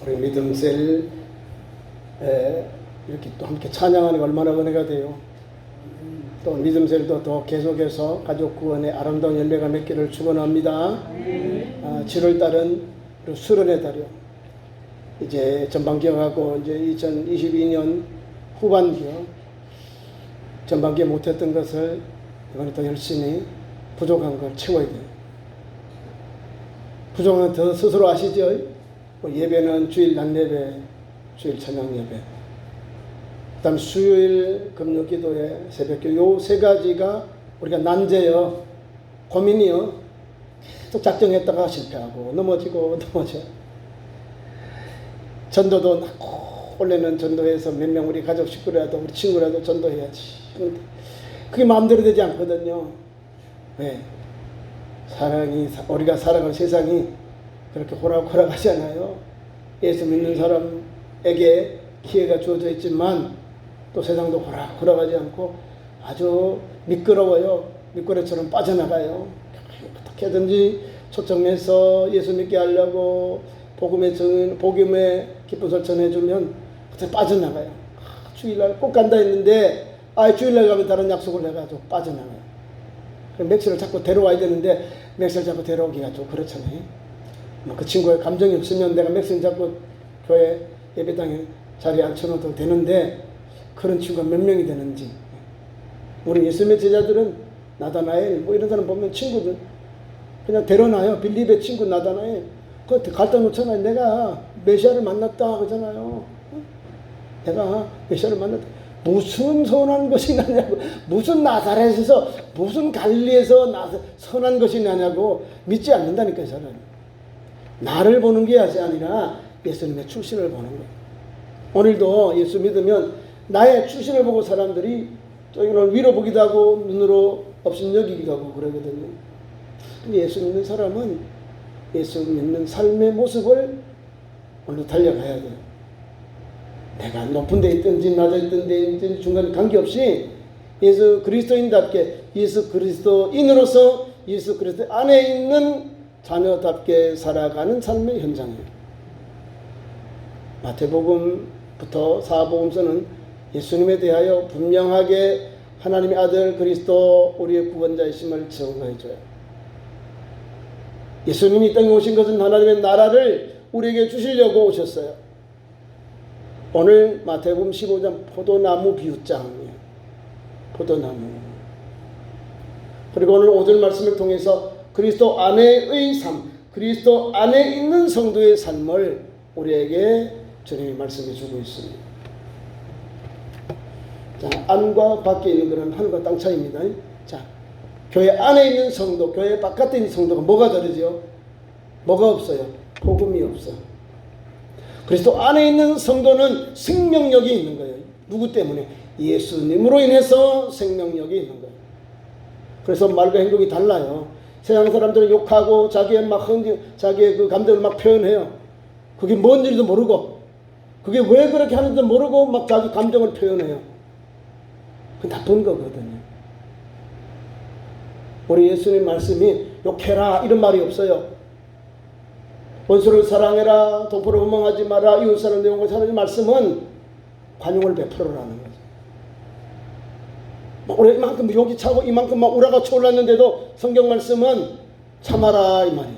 우리 믿음셀 이렇게 또 함께 찬양하는 게 얼마나 은혜가 돼요. 또 믿음셀도 더 계속해서 가족 구원의 아름다운 열매가 맺기를 축원합니다. 7월달은 수련의 달이요. 이제 전반기하고 이제 2022년 후반기요. 전반기에 못했던 것을 이번에 더 열심히 부족한 걸 채워야 돼요. 부족한 더 스스로 아시죠? 예배는 주일 낮 예배, 주일 저녁 예배. 그 다음 수요일 금요 기도회, 새벽기도 요 세 가지가 우리가 난제요. 고민이요. 계속 작정했다가 실패하고 넘어지고 넘어져. 전도도 원래는 전도해서 몇 명 우리 가족 식구라도 우리 친구라도 전도해야지. 그런데 그게 마음대로 되지 않거든요. 왜? 우리가 살아가는 세상이 그렇게 호락호락하지 않아요. 예수 믿는 사람에게 기회가 주어져 있지만 또 세상도 호락호락하지 않고 아주 미끄러워요. 미끄러처럼 빠져나가요. 어떻게든지 초청해서 예수 믿게 하려고 복음의 기쁜 소리 전해주면 그때 빠져나가요. 주일날 꼭 간다 했는데 주일날 가면 다른 약속을 해가지고 빠져나가요. 맥스를 자꾸 데려와야 되는데 맥스를 자꾸 데려오기가 좀 그렇잖아요. 그 친구의 감정이 없으면 내가 맥스를 자꾸 교회 예배당에 자리에 앉혀놓아도 되는데 그런 친구가 몇 명이 되는지. 우리 예수님의 제자들은 나다나엘 뭐 이런 사람 보면 친구들 그냥 데려놔요. 빌립의 친구 나다나엘 그거 갖다 놓잖아요. 내가 메시아를 만났다 그러잖아요. 내가 메시아를 만났다. 무슨 선한 것이 나냐고, 무슨 나사렛에서 무슨 갈릴리에서 선한 것이 나냐고 믿지 않는다니까요. 저는 나를 보는 게 아니라 예수님의 출신을 보는 거예요. 오늘도 예수 믿으면 나의 출신을 보고 사람들이 또 위로 보기도 하고 눈으로 업신여기기도 하고 그러거든요. 예수 믿는 사람은 예수 믿는 삶의 모습을 오늘 달려가야 돼요. 내가 높은 데 있든지 낮에 있든 데 있든지 중간에 관계없이 예수 그리스도인답게 예수 그리스도인으로서 예수 그리스도 안에 있는 자녀답게 살아가는 삶의 현장이에요. 마태복음부터 사복음서는 예수님에 대하여 분명하게 하나님의 아들 그리스도 우리의 구원자이심을 증거해줘요. 예수님이 이 땅에 오신 것은 하나님의 나라를 우리에게 주시려고 오셨어요. 오늘 마태복음 15장 포도나무 비유장이에요. 포도나무. 그리고 오늘 5절 말씀을 통해서 그리스도 안에의 삶, 그리스도 안에 있는 성도의 삶을 우리에게 주님이 말씀해 주고 있습니다. 자, 안과 밖에 있는 것은 하늘과 땅 차이입니다. 자, 교회 안에 있는 성도, 교회 바깥에 있는 성도가 뭐가 다르죠? 뭐가 없어요? 복음이 없어. 그리스도 안에 있는 성도는 생명력이 있는 거예요. 누구 때문에? 예수님으로 인해서 생명력이 있는 거예요. 그래서 말과 행동이 달라요. 세상 사람들은 욕하고 자기의 그 감정을 막 표현해요. 그게 뭔지도 모르고 그게 왜 그렇게 하는지도 모르고 막 자기 감정을 표현해요. 그 나쁜 거거든요. 우리 예수님 말씀이 욕해라 이런 말이 없어요. 원수를 사랑해라, 동포를 원망하지 마라, 이웃사람 내용을 사랑하는 말씀은 관용을 베풀어라는 거죠. 이만큼 욕이 차고 이만큼 막 우라가 쳐올랐는데도 성경 말씀은 참아라 이 말이에요.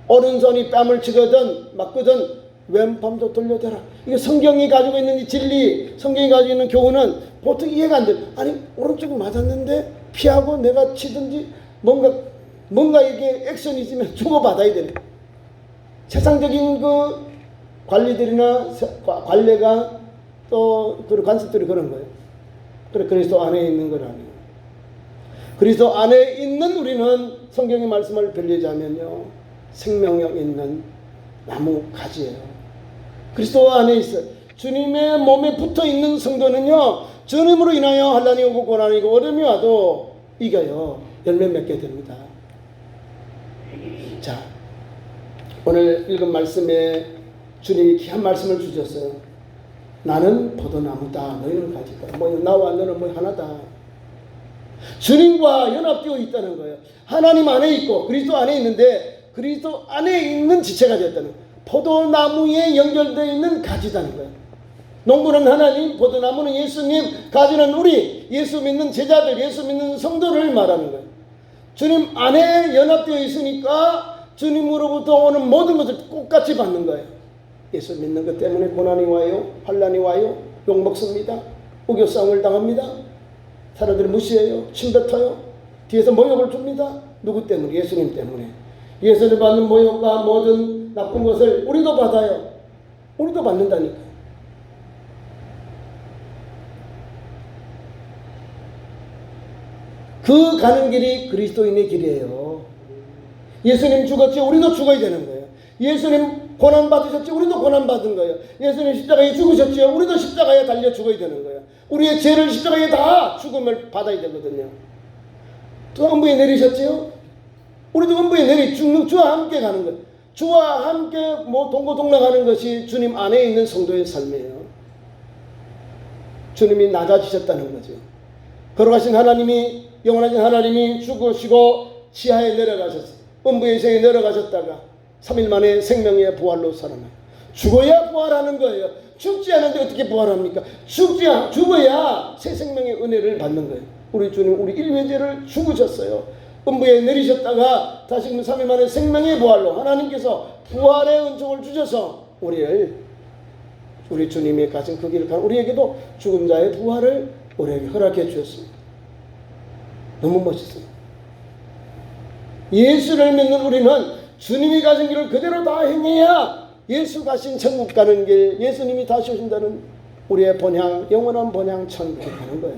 오른손이 뺨을 치거든 맞거든 왼팔도 돌려대라. 이게 성경이 가지고 있는 이 진리, 성경이 가지고 있는 교훈은 보통 이해가 안 돼. 아니 오른쪽이 맞았는데 피하고 내가 치든지 뭔가 이게 액션이 있으면 주고받아야 되네. 세상적인 그 관리들이나 관례가 또 그 관습들이 그런 거예요. 그래 그리스도 안에 있는 건 아니에요. 그리스도 안에 있는 우리는 성경의 말씀을 빌리자면요 생명력 있는 나무 가지예요. 그리스도 안에 있어요. 주님의 몸에 붙어 있는 성도는요 주님으로 인하여 환난이 오고 고난이 오고 어려움이 와도 이겨요. 열매 맺게 됩니다. 자, 오늘 읽은 말씀에 주님이 귀한 말씀을 주셨어요. 나는 포도나무다. 너희는 가지다. 나와 너는 하나다. 주님과 연합되어 있다는 거예요. 하나님 안에 있고 그리스도 안에 있는데 그리스도 안에 있는 지체가 되었다는 거예요. 포도나무에 연결되어 있는 가지다는 거예요. 농부는 하나님, 포도나무는 예수님, 가지는 우리 예수 믿는 제자들, 예수 믿는 성도를 말하는 거예요. 주님 안에 연합되어 있으니까 주님으로부터 오는 모든 것을 똑같이 받는 거예요. 예수 믿는 것 때문에 고난이 와요, 환난이 와요, 욕먹습니다, 우겨싸움을 당합니다, 사람들이 무시해요, 침뱉어요, 뒤에서 모욕을 줍니다. 누구 때문에? 예수님 때문에. 예수를 받는 모욕과 모든 나쁜 것을 우리도 받아요. 우리도 받는다니까. 그 가는 길이 그리스도인의 길이에요. 예수님 죽었지 우리도 죽어야 되는 거예요. 예수님 고난 받으셨지 우리도 고난 받은 거예요. 예수님 십자가에 죽으셨지 우리도 십자가에 달려 죽어야 되는 거예요. 우리의 죄를 십자가에 다 죽음을 받아야 되거든요. 또 음부에 내리셨지요? 우리도 음부에 내리 죽는 주와 함께 가는 거예요. 주와 함께 동고동락하는 것이 주님 안에 있는 성도의 삶이에요. 주님이 낮아지셨다는 거죠. 걸어가신 하나님이, 영원하신 하나님이 죽으시고 지하에 내려가셨어요. 음부의 세에 내려가셨다가 3일 만에 생명의 부활로 살아나요. 죽어야 부활하는 거예요. 죽지 않은데 어떻게 부활합니까? 죽어야 새 생명의 은혜를 받는 거예요. 우리 주님 우리 일회죄를 죽으셨어요. 음부에 내리셨다가 다시 3일 만에 생명의 부활로 하나님께서 부활의 은총을 주셔서 우리 주님이 가진 그 길을 가는 우리에게도 죽은 자의 부활을 우리에게 허락해 주셨습니다. 너무 멋있어요. 예수를 믿는 우리는 주님이 가신 길을 그대로 다 행해야 예수 가신 천국 가는 길, 예수님이 다시 오신다는 우리의 본향, 영원한 본향 천국에 가는 거예요.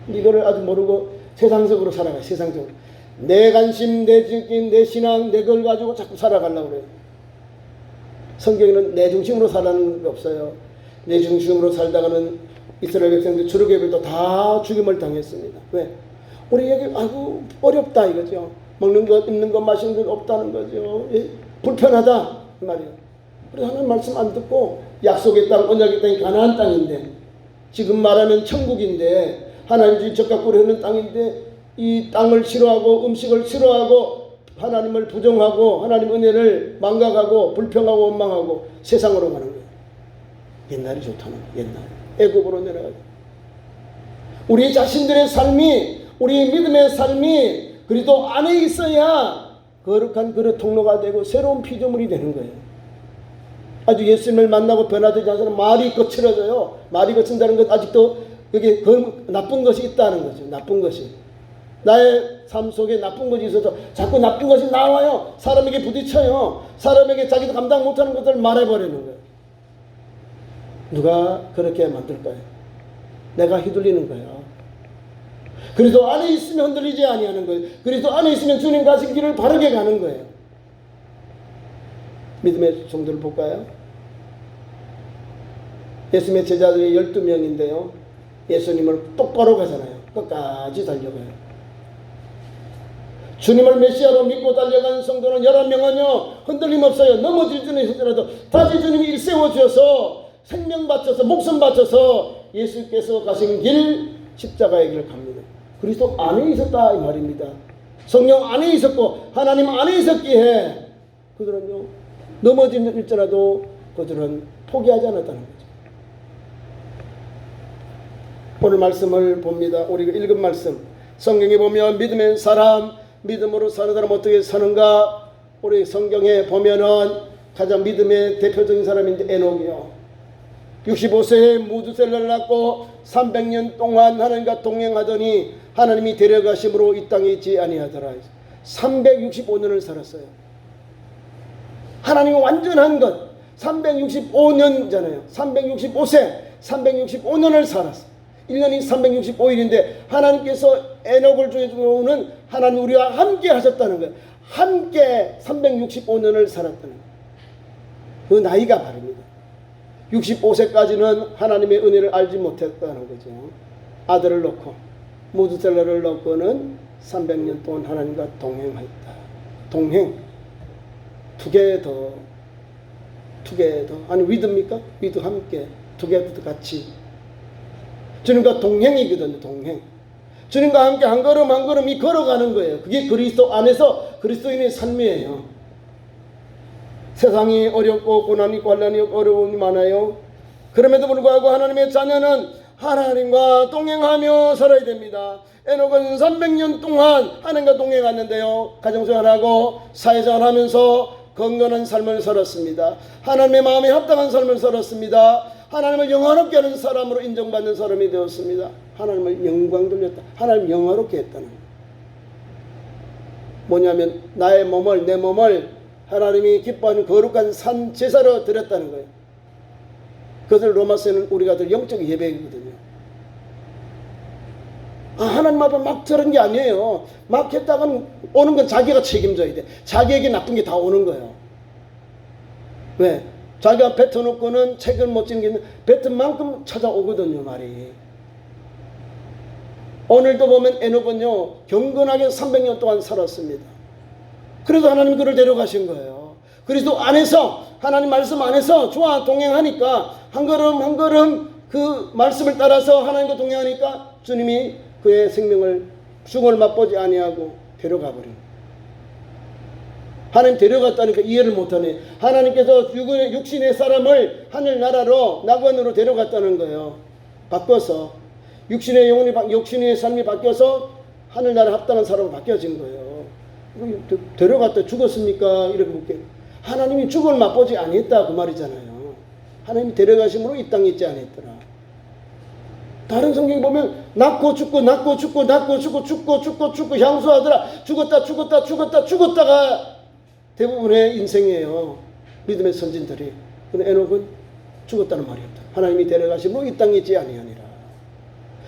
이거를 아주 모르고 세상적으로 살아가요. 세상적으로. 내 관심, 내 느낌, 내 신앙, 내 걸 가지고 자꾸 살아가려고 그래요. 성경에는 내 중심으로 살라는 게 없어요. 내 중심으로 살다가는 이스라엘 백성들 출애굽에도 다 죽임을 당했습니다. 왜? 우리에게 아주 어렵다 이거죠. 먹는 것, 입는 것, 마시는 것 없다는 거죠. 예? 불편하다 이 말이에요. 그래서 하나님 말씀 안 듣고 약속의 땅, 언약의 땅이 가나안 땅인데 지금 말하면 천국인데 하나님 적과 꿀이 흐르는 땅인데 이 땅을 싫어하고 음식을 싫어하고 하나님을 부정하고 하나님 은혜를 망각하고 불평하고 원망하고 세상으로 가는 거예요. 옛날이 좋다는 거예요. 옛날 애굽으로 내려가요. 우리 자신들의 삶이, 우리 믿음의 삶이 그리스도 안에 있어야 거룩한 그릇 통로가 되고 새로운 피조물이 되는 거예요. 아주 예수님을 만나고 변화되지 않은 사람은 말이 거칠어져요. 말이 거친다는 것 아직도 여기 나쁜 것이 있다는 거죠. 나쁜 것이. 나의 삶 속에 나쁜 것이 있어서 자꾸 나쁜 것이 나와요. 사람에게 부딪혀요. 사람에게 자기도 감당 못하는 것들을 말해버리는 거예요. 누가 그렇게 만들까요? 내가 휘둘리는 거예요. 그리스도 안에 있으면 흔들리지 아니하는 거예요. 그리스도 안에 있으면 주님 가신 길을 바르게 가는 거예요. 믿음의 종들을 볼까요? 예수님의 제자들이 12명인데요. 예수님을 똑바로 가잖아요. 끝까지 달려가요. 주님을 메시아로 믿고 달려간 성도는 11명은요. 흔들림 없어요. 넘어질 줄은 있을지라도 다시 주님이 일세워 주셔서 생명 바쳐서 목숨 바쳐서 예수께서 가신 길 십자가의 길을 갑니다. 그리스도 안에 있었다 이 말입니다. 성령 안에 있었고 하나님 안에 있었기에 그들은요. 넘어질지라도 그들은 포기하지 않았다는 거죠. 오늘 말씀을 봅니다. 우리가 읽은 말씀 성경에 보면 믿음의 사람, 믿음으로 사는 사람 어떻게 사는가? 우리 성경에 보면은 가장 믿음의 대표적인 사람인데 에녹이요. 65세에 무두셀라를 낳고 300년 동안 하나님과 동행하더니 하나님이 데려가심으로 이 땅에 있지 아니하더라. 365년을 살았어요. 하나님이 완전한 것 365년잖아요. 365세 365년을 살았어. 1년이 365일인데 하나님께서 에녹을 주는 하나님 우리와 함께 하셨다는 거예요. 함께 365년을 살았다는 거예요. 그 나이가 바릅니다. 65세까지는 하나님의 은혜를 알지 못했다는 거죠. 아들을 놓고 무두셀라를 놓고는 300년 동안 하나님과 동행했다. 동행. 투게더. 아니 위드입니까? 위드 함께. 투게더 같이. 주님과 동행이거든요. 동행. 주님과 함께 한 걸음 한 걸음이 걸어가는 거예요. 그게 그리스도 안에서 그리스도인의 삶이에요. 세상이 어렵고 고난이 있고 환난이 어려움이 많아요. 그럼에도 불구하고 하나님의 자녀는 하나님과 동행하며 살아야 됩니다. 에녹은 300년 동안 하나님과 동행했는데요, 가정생활하고 사회생활하면서 건강한 삶을 살았습니다. 하나님의 마음에 합당한 삶을 살았습니다. 하나님을 영화롭게 하는 사람으로 인정받는 사람이 되었습니다. 하나님을 영광 돌렸다. 하나님을 영화롭게 했다는 거예요. 뭐냐면 나의 몸을, 내 몸을 하나님이 기뻐하는 거룩한 산 제사로 드렸다는 거예요. 그것을 로마서에는 우리가 들 영적 예배이거든요. 하나님 앞에 막 저런 게 아니에요. 막 했다가는 오는 건 자기가 책임져야 돼. 자기에게 나쁜 게 다 오는 거예요. 왜? 자기가 뱉어놓고는 책을 못 지는 게 있는, 뱉은 만큼 찾아오거든요, 말이. 오늘도 보면 에녹은요, 경건하게 300년 동안 살았습니다. 그래서 하나님 그를 데려가신 거예요. 그리스도 안에서, 하나님 말씀 안에서 주와 동행하니까 한 걸음 한 걸음 그 말씀을 따라서 하나님과 동행하니까 주님이 그의 생명을, 죽음을 맛보지 아니하고 데려가 버린 거예요. 하나님 데려갔다니까 이해를 못하네. 하나님께서 육신의 사람을 하늘나라로 낙원으로 데려갔다는 거예요. 바꿔서 육신의 영혼이, 육신의 삶이 바뀌어서 하늘나라 합당한 사람으로 바뀌어진 거예요. 데려갔다 죽었습니까? 이렇게 묻게. 하나님이 죽음을 맛보지 아니했다 그 말이잖아요. 하나님이 데려가심으로 이 땅에 있지 아니했더라. 다른 성경 보면 낳고 죽고 낳고 죽고 낳고 죽고 죽고 죽고 죽고 향수하더라. 죽었다 죽었다 죽었다 죽었다가 대부분의 인생이에요. 믿음의 선진들이. 근데 에녹은 죽었다는 말이 없다. 하나님이 데려가심으로 이 땅에 있지 아니하니라.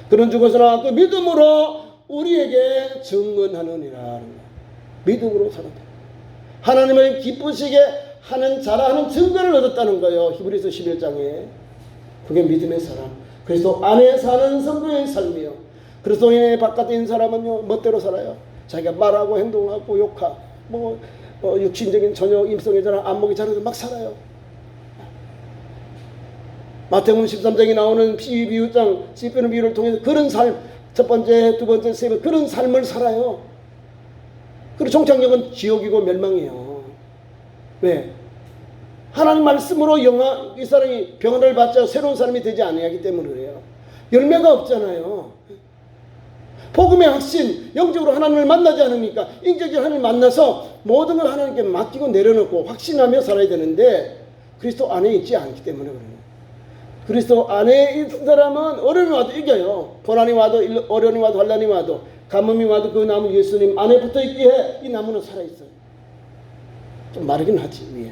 그는 죽어서나 그 믿음으로 우리에게 증언하느니라. 믿음으로 살았다. 하나님을 기쁘시게 하는 자라는 증거를 얻었다는 거예요. 히브리서 11장에. 그게 믿음의 사람. 그리스도 안에 사는 성도의 삶이요. 그리스도인의 바깥에 있는 사람은요, 멋대로 살아요. 자기가 말하고 행동하고 욕하고 육신적인 전혀 임성이 자라 안목이 자라서 막 살아요. 마태복음 13장에 나오는 비유장, 씨 빼는 비유를 통해서 그런 삶, 첫 번째, 두 번째, 세 번째 그런 삶을 살아요. 그리고 종착역은 지옥이고 멸망이에요. 왜? 하나님 말씀으로 이 사람이 병을 받자 새로운 사람이 되지 아니하기 때문에 그래요. 열매가 없잖아요. 복음의 확신, 영적으로 하나님을 만나지 않으니까 인격적으로 하나님을 만나서 모든 걸 하나님께 맡기고 내려놓고 확신하며 살아야 되는데 그리스도 안에 있지 않기 때문에 그래요. 그리스도 안에 있는 사람은 어려움이 와도 이겨요. 고난이 와도 어려움이 와도 환난이 와도 가뭄이 와도 그 나무 예수님 안에 붙어있기에 이 나무는 살아있어요. 좀 마르긴 하지 위에.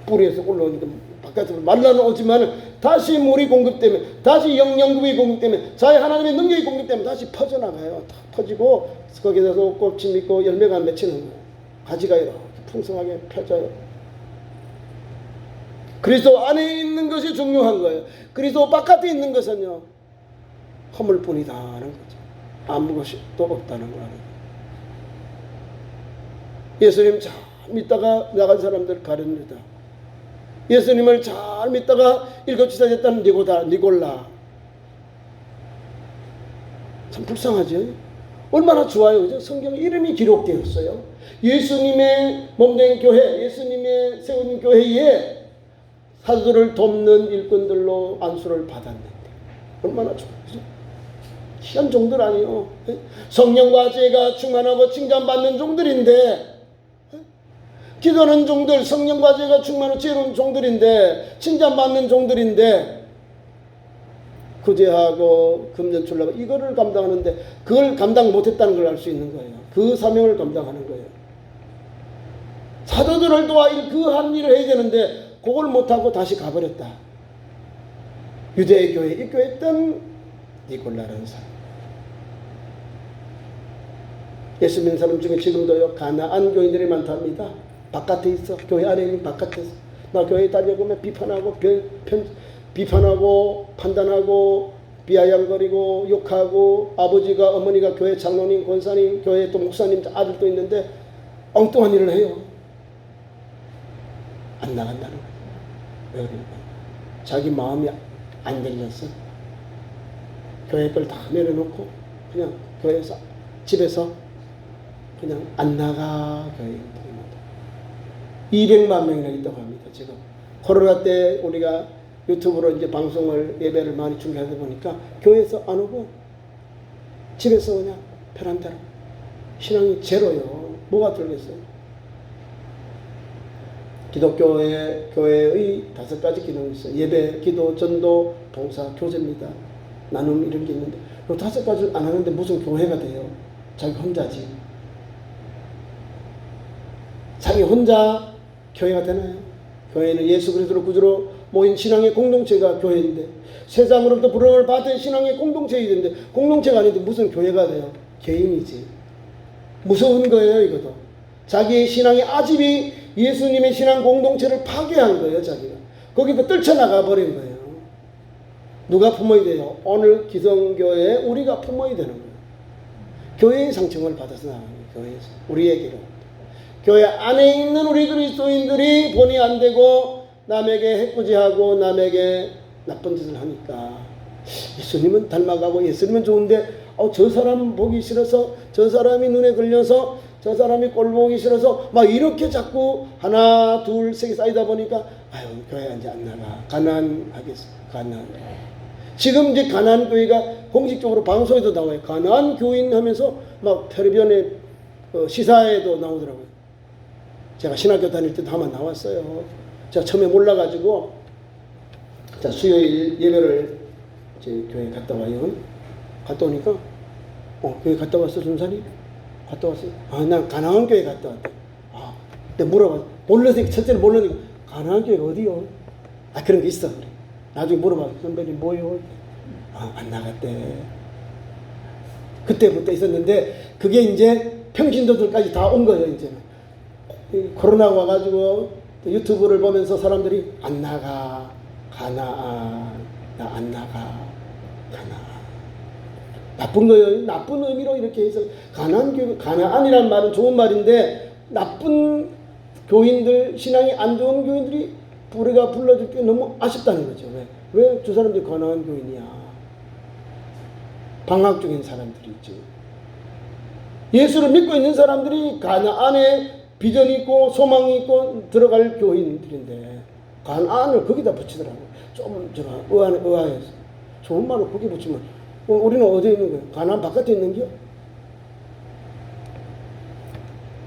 뿌리에서 올라오니까 바깥으로 말라오지만 다시 물이 공급되면, 다시 영양분이 공급되면, 자의 하나님의 능력이 공급되면 다시 퍼져나가요. 다 퍼지고 거기에서 꽃이 맺고 열매가 맺히는 거예요. 가지가 이렇게 풍성하게 펴져요. 그리스도 안에 있는 것이 중요한 거예요. 그리스도 바깥에 있는 것은요, 허물뿐이다는 거죠. 아무것도 없다는 거라는 거예요. 예수님 잘 믿다가 나간 사람들 가룟니다. 예수님을 잘 믿다가 일곱 지사 됐다는 니골라. 참 불쌍하죠. 얼마나 좋아요. 그죠? 성경에 이름이 기록되었어요. 예수님의 몸된 교회, 예수님의 세운 교회에 사도들을 돕는 일꾼들로 안수를 받았는데 얼마나 좋아요. 그죠? 희한 종들 아니에요. 성령과 죄가 충만하고 칭찬받는 종들인데, 기도하는 종들, 성령과 죄가 충만하고 지혜로운 종들인데, 칭찬받는 종들인데, 구제하고 금전출납 이거를 감당하는데 그걸 감당 못했다는 걸 알 수 있는 거예요. 그 사명을 감당하는 거예요. 사도들을 도와 그 한 일을 해야 되는데 그걸 못하고 다시 가버렸다. 유대의 교회에 입교했던 니골라라는 사람. 예수 믿는 사람 중에 지금도요, 가나안 교인들이 많답니다. 바깥에 있어. 교회 안에 있는 바깥에서. 나 교회 다녀보면 비판하고 판단하고 비아냥거리고 욕하고, 아버지가 어머니가 교회 장로님, 권사님, 교회 또 목사님 아들도 있는데 엉뚱한 일을 해요. 안 나간다는 거예요. 왜 그럴까요? 자기 마음이 안 들렸어. 교회 걸 다 내려놓고 그냥 교회에서, 집에서 그냥 안 나가. 교회 200만 명이나 있다고 합니다. 지금 코로나 때 우리가 유튜브로 이제 방송을 예배를 많이 중계하다 보니까 교회에서 안 오고 집에서 그냥 편한 대로 신앙이 제로요. 뭐가 들겠어요? 기독교의 교회의 5가지 기능이 있어요. 예배, 기도, 전도, 봉사, 교제입니다. 나눔 이런 게 있는데 이 5가지를 안 하는데 무슨 교회가 돼요? 자기 혼자지. 자기 혼자 교회가 되나요? 교회는 예수 그리스도를 구주로 모인 신앙의 공동체가 교회인데 세상으로부터 부름을 받은 신앙의 공동체이는데 공동체가 아닌데 무슨 교회가 돼요? 개인이지. 무서운 거예요. 이것도. 자기의 신앙의 아집이 예수님의 신앙 공동체를 파괴한 거예요. 자기가. 거기서 떨쳐나가 버린 거예요. 누가 품어야 돼요? 오늘 기성교회에 우리가 품어야 되는 거예요. 교회의 상징을 받아서 나가는 거예요. 교회에서. 우리에게로. 교회 안에 있는 우리 그리스도인들이 본이 안 되고 남에게 해코지하고 남에게 나쁜 짓을 하니까 예수님은 닮아가고 예수님은 좋은데 저 사람 보기 싫어서 저 사람이 눈에 걸려서 저 사람이 꼴 보기 싫어서 막 이렇게 자꾸 하나 둘 세 개 쌓이다 보니까 아유 교회 이제 안 나가. 가난하겠어. 가난. 지금 이제 가난 교회가 공식적으로 방송에도 나와요. 가난 교인 하면서 막 텔레비전에 시사에도 나오더라고요. 제가 신학교 다닐 때도 한번 나왔어요. 제가 처음에 몰라가지고 자 수요일 예배를 제 교회에 갔다 와요. 갔다 오니까 교회 갔다 왔어 준사님? 갔다 왔어요. 난 가나안 교회 갔다 왔대. 내가 물어봐. 몰랐으니까 첫째는 몰랐으니까 가나안 교회가 어디요? 그런 게 있어. 그래. 나중에 물어봐. 선배님 뭐요? 안 나갔대. 그때부터 있었는데 그게 이제 평신도들까지 다 온 거예요. 이제는 코로나가 와가지고 유튜브를 보면서 사람들이 안 나가 가나안 나 안 나가 가나안 나쁜 거예요. 나쁜 의미로 이렇게 해서 가나안이라는 말은 좋은 말인데 나쁜 교인들 신앙이 안 좋은 교인들이 우리가 불러줄 게 너무 아쉽다는 거죠. 왜 저 사람들이 가나안 교인이야? 방학적인 사람들이 있지. 예수를 믿고 있는 사람들이 가나안에 비전이 있고 소망이 있고 들어갈 교인들인데 가나안을 거기다 붙이더라고요. 좀 제가 의아해서 좋은 말을 거기 붙이면 우리는 어디에 있는 거예요? 가나안 바깥에 있는 거요?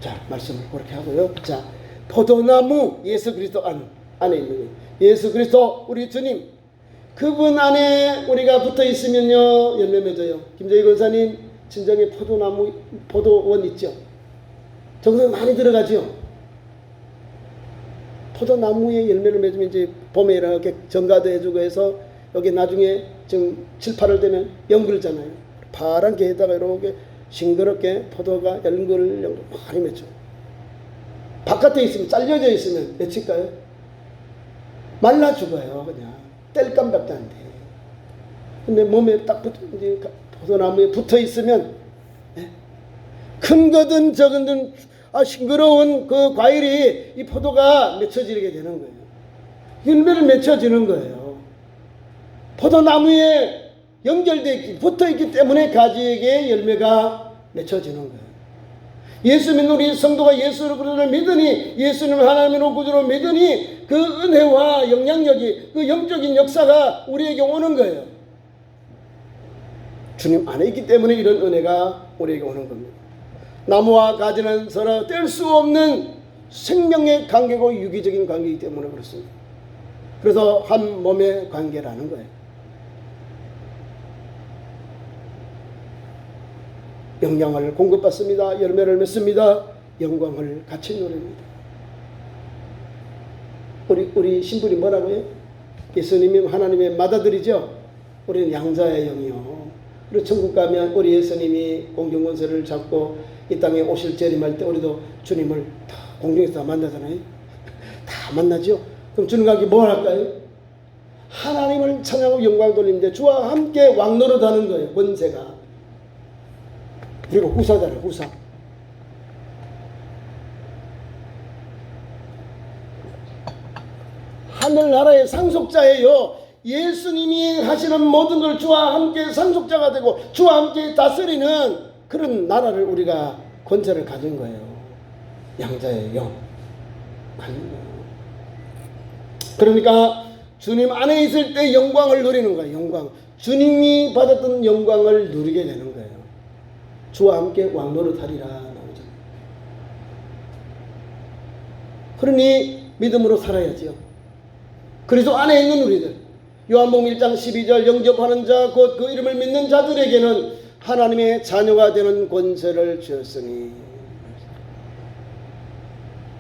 자 말씀을 그렇게 하고요. 자 포도나무 예수 그리스도 안에 있는 거예요. 예수 그리스도 우리 주님 그분 안에 우리가 붙어 있으면요 열매 맺어요. 김재희 권사님 친정에 포도나무 포도원 있죠. 저기서 많이 들어가죠. 포도나무에 열매를 맺으면 이제 봄에 이렇게 정가도 해주고 해서 여기 나중에 지금 7, 8월 되면 연글잖아요. 파란 게에다가 이렇게 싱그럽게 포도가 연글 많이 맺죠. 바깥에 있으면 잘려져 있으면 맺힐까요? 말라 죽어요. 그냥 뗄감밖에 안 돼. 근데 몸에 딱 이제 포도나무에 붙어 있으면 큰 거든 적은 싱그러운 그 과일이 이 포도가 맺혀지게 되는 거예요. 열매를 맺혀지는 거예요. 포도나무에 연결되어 있기, 붙어 있기 때문에 가지에게 열매가 맺혀지는 거예요. 예수 믿는 우리 성도가 예수를 믿으니 예수님을 하나님으로 구주로 믿으니 그 은혜와 영향력이 그 영적인 역사가 우리에게 오는 거예요. 주님 안에 있기 때문에 이런 은혜가 우리에게 오는 겁니다. 나무와 가지는 서로 뗄 수 없는 생명의 관계고 유기적인 관계이기 때문에 그렇습니다. 그래서 한 몸의 관계라는 거예요. 영양을 공급받습니다. 열매를 맺습니다. 영광을 같이 누립니다. 우리 신분이 뭐라고요? 예수님이 하나님의 맏아들이죠. 우리는 양자의 영이요. 그리고 천국 가면 우리 예수님이 공중권세를 잡고 이 땅에 오실 재림할 때 우리도 주님을 다 공중에서 다 만나잖아요. 다 만나죠. 그럼 주님과 뭐 할까요? 하나님을 찬양하고 영광 돌리는데 주와 함께 왕노릇하는 거예요. 권세가. 그리고 후사잖아요. 후사. 하늘나라의 상속자예요. 예수님이 하시는 모든 걸 주와 함께 상속자가 되고 주와 함께 다스리는 그런 나라를 우리가 권세를 가진 거예요. 양자의 영. 갖는 거예요. 그러니까 주님 안에 있을 때 영광을 누리는 거예요. 영광. 주님이 받았던 영광을 누리게 되는 거예요. 주와 함께 왕노릇하리라 나오죠. 그러니 믿음으로 살아야지요. 그리스도 안에 있는 우리들, 요한복음 1장 12절 영접하는 자 곧 그 이름을 믿는 자들에게는 하나님의 자녀가 되는 권세를 주었으니,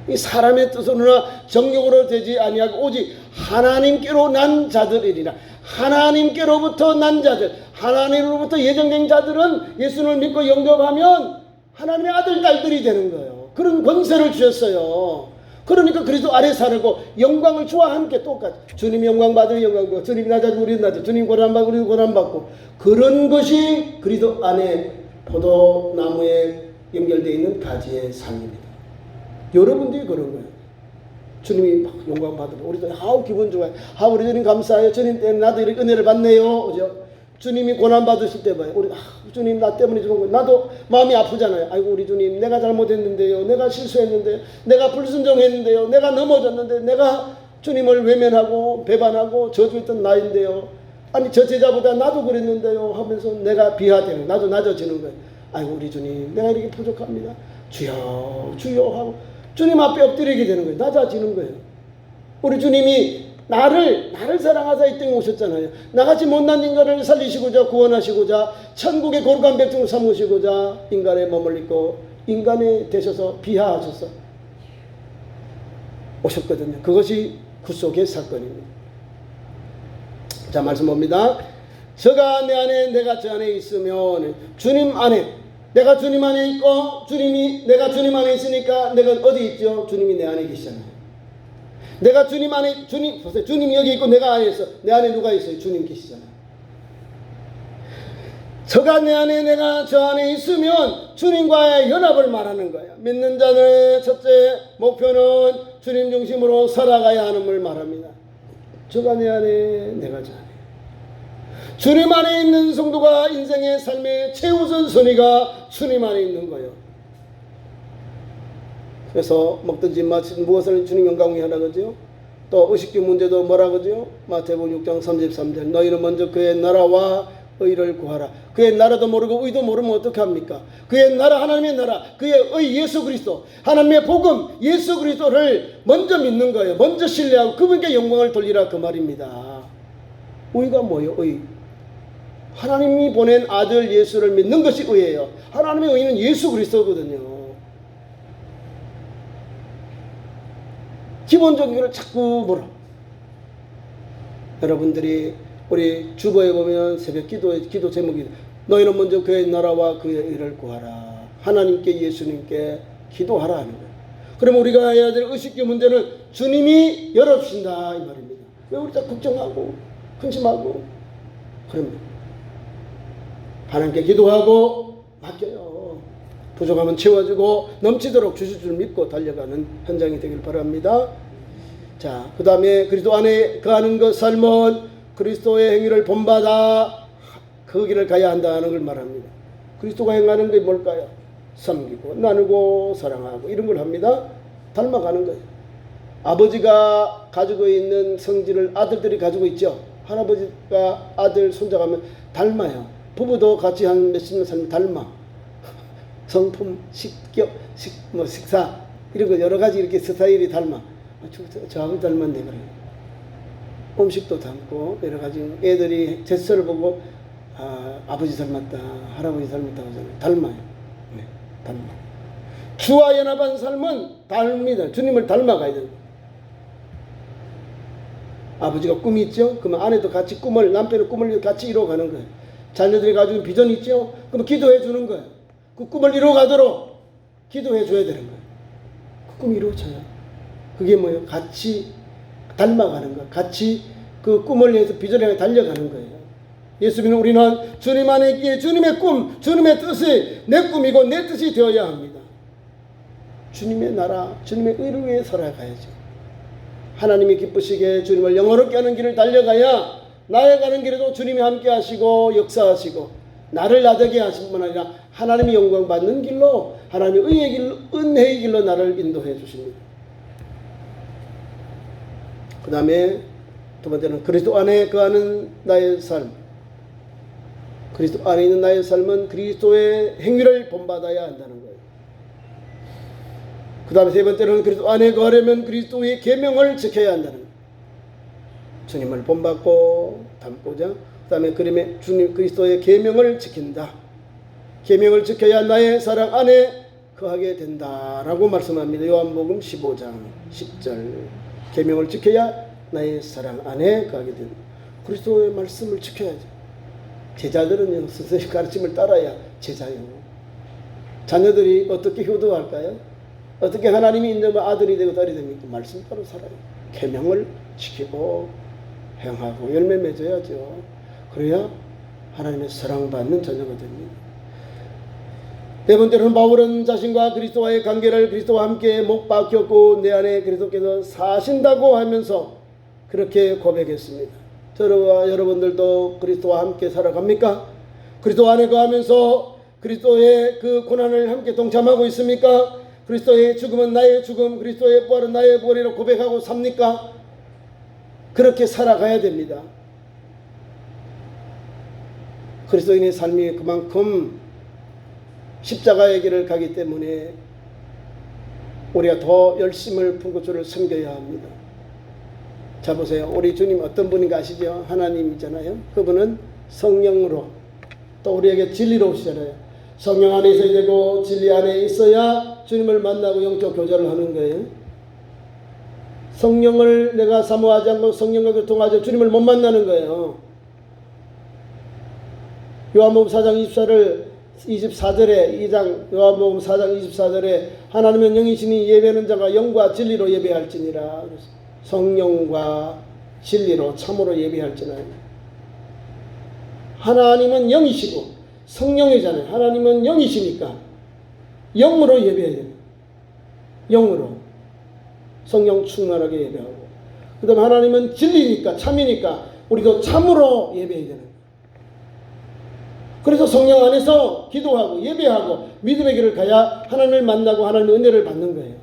이 사람의 뜻으로나 정욕으로 되지 아니하고 오직 하나님께로 난 자들이리라. 하나님께로부터 난 자들, 하나님으로부터 예정된 자들은 예수를 믿고 영접하면 하나님의 아들 딸들이 되는 거예요. 그런 권세를 주셨어요. 그러니까 그리스도 아래 살고 영광을 주와 함께 똑같이, 주님 영광 받으면 영광 받고, 주님 낮아지면 우리도 낮아지고, 주님 고난 받고 우리도 고난 받고, 그런 것이 그리스도 안에 포도나무에 연결되어 있는 가지의 삶입니다. 여러분들이 그런 거예요. 주님이 막 영광 받으면 우리도 아우 기분 좋아요. 아 우리 주님 감사해요. 주님 때문에 나도 이렇게 은혜를 받네요. 그죠? 주님이 고난 받으실 때 봐요. 우리 주님 나 때문에 좋은 거, 나도 마음이 아프잖아요. 아이고 우리 주님 내가 잘못했는데요. 내가 실수했는데요. 내가 불순종했는데요. 내가 넘어졌는데, 내가 주님을 외면하고 배반하고 저주했던 나인데요. 아니 저 제자보다 나도 그랬는데요 하면서 내가 비하되는, 나도 낮아지는 거예요. 아이고 우리 주님 내가 이렇게 부족합니다. 주여 주여 하고 주님 앞에 엎드리게 되는 거예요. 낮아지는 거예요. 우리 주님이 나를 사랑하사 이 땅에 오셨잖아요. 나같이 못난 인간을 살리시고자 구원하시고자 천국의 거룩한 백성을 삼으시고자 인간에 머물리고 인간이 되셔서 비하하셔서 오셨거든요. 그것이 구속의 사건입니다. 자, 말씀 봅니다. 저가 내 안에 내가 저 안에 있으면, 주님 안에, 내가 주님 안에 있고 내가 주님 안에 있으니까 내가 어디 있죠? 주님이 내 안에 계시잖아요. 내가 주님 안에, 보세요. 주님이 여기 있고 내가 안에 있어. 내 안에 누가 있어요? 주님 계시잖아요. 저가 내 안에 내가 저 안에 있으면 주님과의 연합을 말하는 거예요. 믿는 자들의 첫째 목표는 주님 중심으로 살아가야 함을 말합니다. 저가 내 안에 내가 저 안에. 주님 안에 있는 성도가 인생의 삶의 최우선 순위가 주님 안에 있는 거예요. 그래서 먹든지 마시든 무엇을 주님 영광 위에 하라 그러죠. 또 의식주 문제도 뭐라 그러죠. 마태복음 6장 33절 너희는 먼저 그의 나라와 의를 구하라. 그의 나라도 모르고 의도 모르면 어떻게 합니까? 그의 나라, 하나님의 나라, 그의 의 예수 그리스도, 하나님의 복음 예수 그리스도를 먼저 믿는 거예요. 먼저 신뢰하고 그분께 영광을 돌리라 그 말입니다. 의가 뭐예요? 의. 하나님이 보낸 아들 예수를 믿는 것이 의예요. 하나님의 의는 예수 그리스도거든요. 기본적인 걸 자꾸 물어. 여러분들이 우리 주보에 보면 새벽 기도 제목이 너희는 먼저 그의 나라와 그의 의를 구하라. 하나님께 예수님께 기도하라 하는 거예요. 그러면 우리가 해야 될 의식주 문제는 주님이 열어주신다 이 말입니다. 왜 우리 다 걱정하고 근심하고 그럽니다. 하나님께 기도하고 맡겨요. 부족하면 채워주고 넘치도록 주실 줄 믿고 달려가는 현장이 되길 바랍니다. 자, 그 다음에 그리스도 안에 거하는 것 삶은 그리스도의 행위를 본받아 그 길을 가야 한다는 걸 말합니다. 그리스도가 행하는 게 뭘까요? 섬기고 나누고 사랑하고 이런 걸 합니다. 닮아가는 거예요. 아버지가 가지고 있는 성질을 아들들이 가지고 있죠. 할아버지가 아들 손자가면 닮아요. 부부도 같이 한 몇십 년 살면 닮아. 성품, 식사 이런 거 여러 가지 이렇게 스타일이 닮아. 저하고 닮았네 그래. 음식도 닮고 여러 가지 애들이 제스처를 보고 아버지 닮았다, 할아버지 닮았다고 하잖아요. 닮아요. 네, 닮아. 주와 연합한 삶은 닮니다. 주님을 닮아가야 돼요. 아버지가 꿈이 있죠? 그러면 아내도 같이 꿈을, 남편의 꿈을 같이 이루어가는 거예요. 자녀들이 가지고 비전이 있죠? 그럼 기도해 주는 거예요. 그 꿈을 이루어가도록 기도해 줘야 되는 거예요. 그 꿈이 이루어져요. 그게 뭐예요? 같이 닮아가는 거예요. 같이 그 꿈을 위해서 비전을 향해 달려가는 거예요. 예수 믿는 우리는 주님 안에 있기에 주님의 꿈, 주님의 뜻이 내 꿈이고 내 뜻이 되어야 합니다. 주님의 나라, 주님의 의를 위해 살아가야죠. 하나님이 기쁘시게 주님을 영원롭게 하는 길을 달려가야 나의 가는 길에도 주님이 함께 하시고 역사하시고 나를 나되게 하실 뿐 아니라 하나님이 영광 받는 길로, 하나님의 의의 길로, 은혜의 길로 나를 인도해 주십니다. 그 다음에 두 번째는 그리스도 안에 거하는 나의 삶. 그리스도 안에 있는 나의 삶은 그리스도의 행위를 본받아야 한다는 거예요. 그 다음에 세 번째는 그리스도 안에 거하려면 그리스도의 계명을 지켜야 한다는 거예요. 주님을 본받고 닮고자. 그 다음에 주님 그리스도의 계명을 지킨다. 계명을 지켜야 나의 사랑 안에 거하게 된다라고 말씀합니다. 요한복음 15장 10절. 계명을 지켜야 나의 사랑 안에 거하게 된다. 그리스도의 말씀을 지켜야죠. 제자들은요, 선생님 가르침을 따라야 제자예요. 자녀들이 어떻게 효도할까요? 어떻게 하나님이 인정한 아들이 되고 딸이 됩니까? 말씀 따라 살아요. 계명을 지키고 행하고 열매 맺어야죠. 그래야 하나님의 사랑받는 자녀가 됩니다. 네 번째로는 바울은 자신과 그리스도와의 관계를 그리스도와 함께 못 박혔고 내 안에 그리스도께서 사신다고 하면서 그렇게 고백했습니다. 저와 여러분들도 그리스도와 함께 살아갑니까? 그리스도 안에 거하면서 그리스도의 그 고난을 함께 동참하고 있습니까? 그리스도의 죽음은 나의 죽음, 그리스도의 부활은 나의 부활이라고 고백하고 삽니까? 그렇게 살아가야 됩니다. 그리스도인의 삶이 그만큼 십자가의 길을 가기 때문에 우리가 더 열심을 품고 주를 섬겨야 합니다. 자 보세요. 우리 주님 어떤 분인가 아시죠? 하나님이잖아요. 그분은 성령으로 또 우리에게 진리로 오시잖아요. 성령 안에 있어야 되고 진리 안에 있어야 주님을 만나고 영적 교제를 하는 거예요. 성령을 내가 사모하지 않고 성령과 교통하지 주님을 못 만나는 거예요. 요한복음 4장 24절에 2장 요한복음 4장 24절에 하나님은 영이시니 예배하는 자가 영과 진리로 예배할지니라. 성령과 진리로 참으로 예배할지니라. 하나님은 영이시고 성령이잖아요. 하나님은 영이시니까 영으로 예배해야 돼요. 영으로 성령 충만하게 예배하고, 그 다음에 하나님은 진리니까 참이니까 우리도 참으로 예배해야 되는 거예요. 그래서 성령 안에서 기도하고 예배하고 믿음의 길을 가야 하나님을 만나고 하나님의 은혜를 받는 거예요.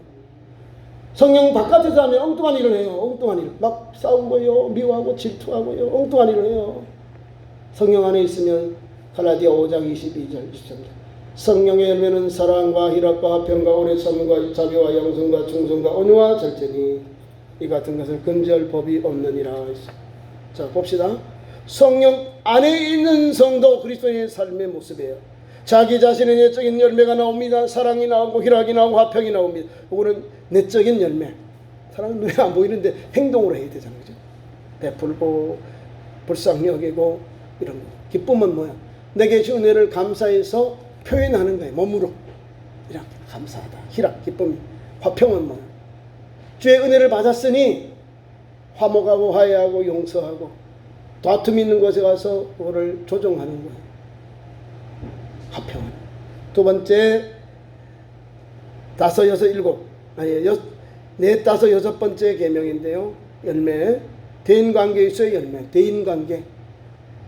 성령 바깥에서 하면 엉뚱한 일을 해요. 엉뚱한 일. 막 싸우고요. 미워하고 질투하고요. 엉뚱한 일을 해요. 성령 안에 있으면 갈라디아 5장 22절 23절. 성령의 열매는 사랑과 희락과 화평과 오래 참음과 자비와 양성과 충성과 온유와 절제니 이 같은 것을 금지할 법이 없느니라. 자 봅시다. 성령 안에 있는 성도 그리스도의 삶의 모습이에요. 자기 자신의 내적인 열매가 나옵니다. 사랑이 나오고 희락이 나오고 화평이 나옵니다. 이거는 내적인 열매. 사랑은 눈에 안 보이는데 행동으로 해야 되잖아요. 그죠? 베풀고 불쌍히 여기고 이런 거. 기쁨은 뭐야? 내게 주신 은혜를 감사해서 표현하는 거예요. 몸으로. 이렇게 감사하다. 희락, 기쁨. 화평은 뭐야? 주의 은혜를 받았으니 화목하고 화해하고 용서하고 다툼 있는 곳에 가서 그거를 조정하는 거예요. 화평은. 두 번째, 다섯, 여섯, 일곱. 네, 다섯, 여섯 번째 계명인데요. 열매. 대인관계에서의 열매. 대인관계.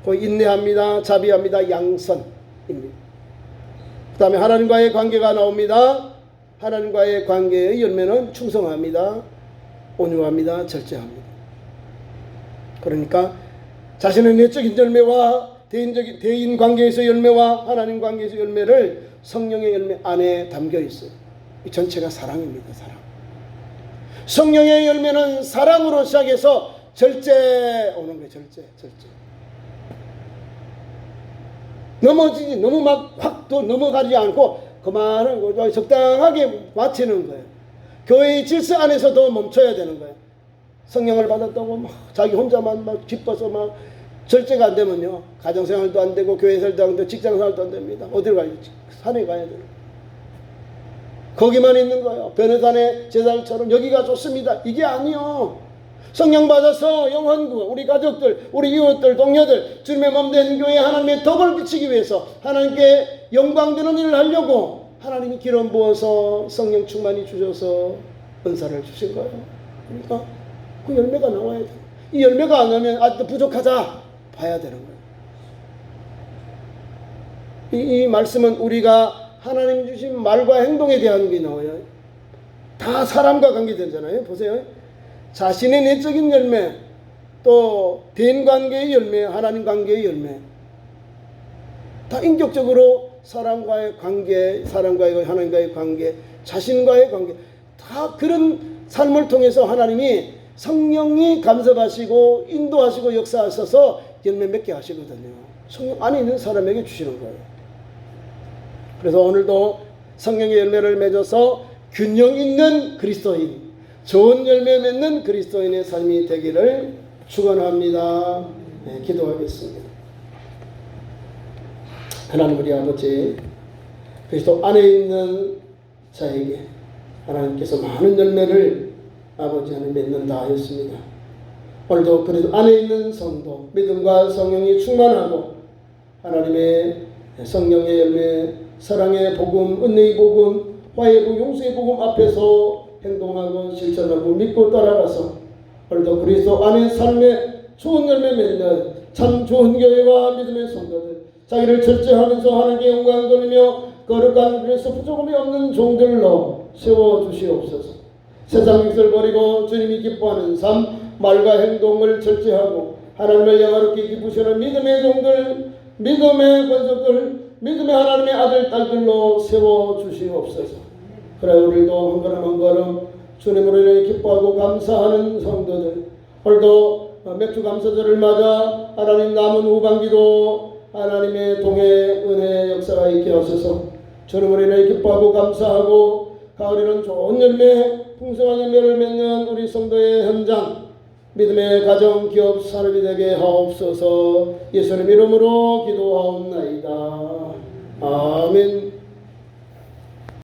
그 인내합니다. 자비합니다. 양선입니다. 그 다음에 하나님과의 관계가 나옵니다. 하나님과의 관계의 열매는 충성합니다. 온유합니다. 절제합니다. 그러니까 자신의 내적인 열매와 대인 관계에서 열매와 하나님 관계에서 열매를 성령의 열매 안에 담겨 있어요. 이 전체가 사랑입니다. 사랑. 성령의 열매는 사랑으로 시작해서 절제 오는 거예요. 절제. 넘어지지 너무 막 확 또 넘어가지 않고 그만한 거 적당하게 맞추는 거예요. 교회의 질서 안에서도 멈춰야 되는 거예요. 성령을 받았다고 막 자기 혼자만 막 기뻐서 막 절제가 안 되면요 가정생활도 안 되고 교회생활도 안 되고 직장생활도 안 됩니다. 어디로 가야 되지? 산에 가야 돼요. 거기만 있는 거예요. 변호사의 제자들처럼 여기가 좋습니다. 이게 아니요. 성령 받아서 영혼구, 우리 가족들, 우리 이웃들, 동료들, 주님의 몸된 교회에 하나님의 덕을 비치기 위해서 하나님께 영광되는 일을 하려고 하나님이 기름 부어서 성령 충만히 주셔서 은사를 주신 거예요. 그러니까 그 열매가 나와야 돼요. 이 열매가 안 나오면 아직도 부족하다 봐야 되는 거예요. 이 말씀은 우리가 하나님 주신 말과 행동에 대한 게 나와요. 다 사람과 관계되잖아요. 보세요. 자신의 내적인 열매, 또 대인관계의 열매, 하나님 관계의 열매, 다 인격적으로 사람과의 관계, 사람과의 하나님과의 관계, 자신과의 관계, 다 그런 삶을 통해서 하나님이 성령이 간섭하시고 인도하시고 역사하셔서 열매 맺게 하시거든요. 성령 안에 있는 사람에게 주시는 거예요. 그래서 오늘도 성령의 열매를 맺어서 균형 있는 그리스도인, 좋은 열매 맺는 그리스도인의 삶이 되기를 축원합니다. 네, 기도하겠습니다. 하나님 우리 아버지, 그리스도 안에 있는 자에게 하나님께서 많은 열매를 아버지 안에 맺는다 하였습니다. 오늘도 그리스도 안에 있는 성도, 믿음과 성령이 충만하고 하나님의 성령의 열매, 사랑의 복음, 은혜의 복음, 화해의 복음, 용서의 복음 앞에서 행동하고 실천하고 믿고 따라가서 오늘도 그리스도 안에 삶의 좋은 열매 맺는 참 좋은 교회와 믿음의 성도들, 자기를 절제하면서 하나님께 영광 돌리며 거룩한 그리스도 부족함이 없는 종들로 세워주시옵소서. 세상 것을 버리고 주님이 기뻐하는 삶, 말과 행동을 절제하고 하나님을 영화롭게 기쁘시는 믿음의 종들, 믿음의 권속들, 믿음의 하나님의 아들, 딸들로 세워주시옵소서. 그래 우리도 한 걸음 한 걸음 주님으로 인해 기뻐하고 감사하는 성도들, 오늘도 맥주 감사절을 맞아 하나님 남은 후반기도 하나님의 동해 은혜 역사가 있게 하소서. 주님으로 인해 기뻐하고 감사하고 가을에는 좋은 열매, 풍성한 열매를 맺는 우리 성도의 현장, 믿음의 가정, 기업, 산업이 되게 하옵소서. 예수님 이름으로 기도하옵나이다. 아멘.